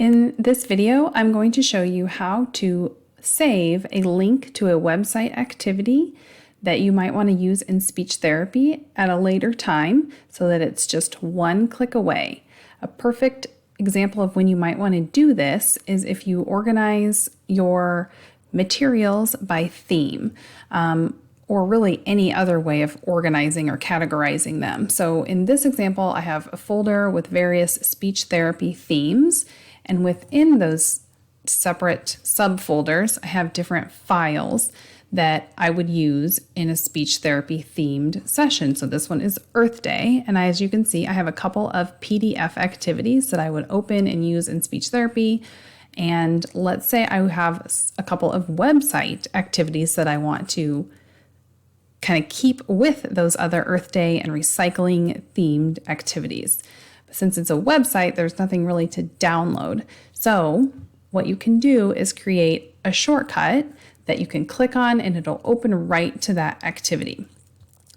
In this video, I'm going to show you how to save a link to a website activity that you might want to use in speech therapy at a later time so that it's just one click away. A perfect example of when you might want to do this is if you organize your materials by theme, or really any other way of organizing or categorizing them. So in this example, I have a folder with various speech therapy themes, and within those separate subfolders, I have different files that I would use in a speech therapy themed session. So this one is Earth Day, and as you can see, I have a couple of PDF activities that I would open and use in speech therapy. And let's say I have a couple of website activities that I want to kind of keep with those other Earth Day and recycling themed activities. But since it's a website, there's nothing really to download. So what you can do is create a shortcut that you can click on and it'll open right to that activity.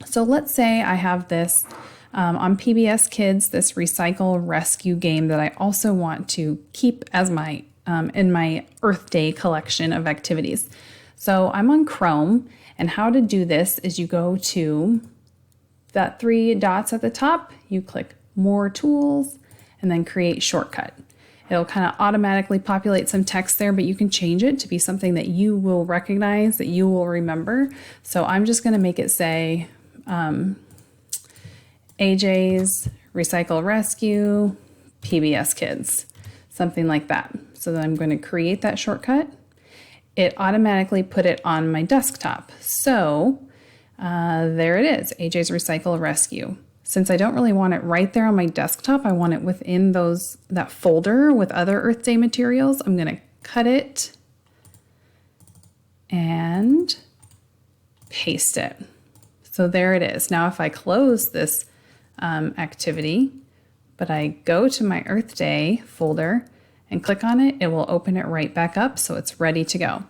So let's say I have this on PBS Kids, this recycle rescue game that I also want to keep as my in my Earth Day collection of activities. So I'm on Chrome, and how to do this is you go to that three dots at the top, you click More Tools, and then Create Shortcut. It'll kind of automatically populate some text there, but you can change it to be something that you will recognize, that you will remember. So I'm just going to make it say AJ's Recycle Rescue PBS Kids, something like that. So then I'm going to create that shortcut. It automatically put it on my desktop. So there it is, AJ's Recycle Rescue. Since I don't really want it right there on my desktop, I want it within that folder with other Earth Day materials. I'm going to cut it and paste it. So there it is. Now if I close this activity, but I go to my Earth Day folder and click on it, it will open it right back up so it's ready to go.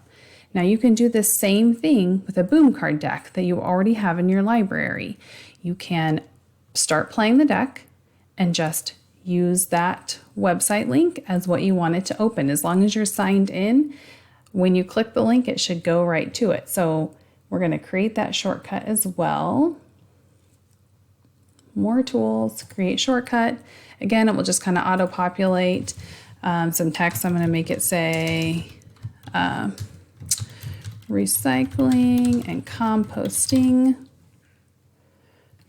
Now you can do the same thing with a boom card deck that you already have in your library. You can start playing the deck and just use that website link as what you want it to open. As long as you're signed in, when you click the link, it should go right to it. So we're going to create that shortcut as well. More tools, create shortcut. Again, it will just kind of auto-populate some text. I'm going to make it say recycling and composting.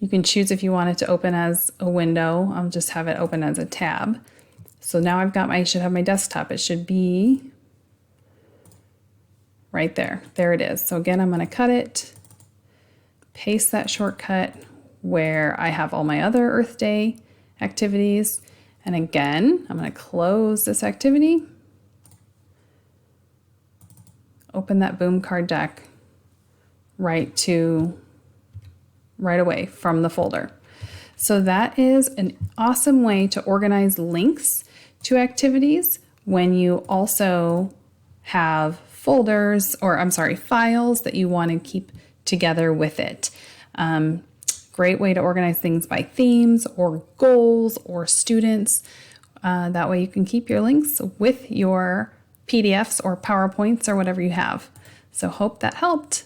You can choose if you want it to open as a window. I'll just have it open as a tab. So now I should have my desktop. It should be right there. There it is. So again, I'm going to cut it, paste that shortcut where I have all my other Earth Day activities. And again, I'm going to close this activity, open that boom card deck right away from the folder. So that is an awesome way to organize links to activities when you also have files that you want to keep together with it. Great way to organize things by themes or goals or students. That way you can keep your links with your PDFs or PowerPoints or whatever you have. So hope that helped.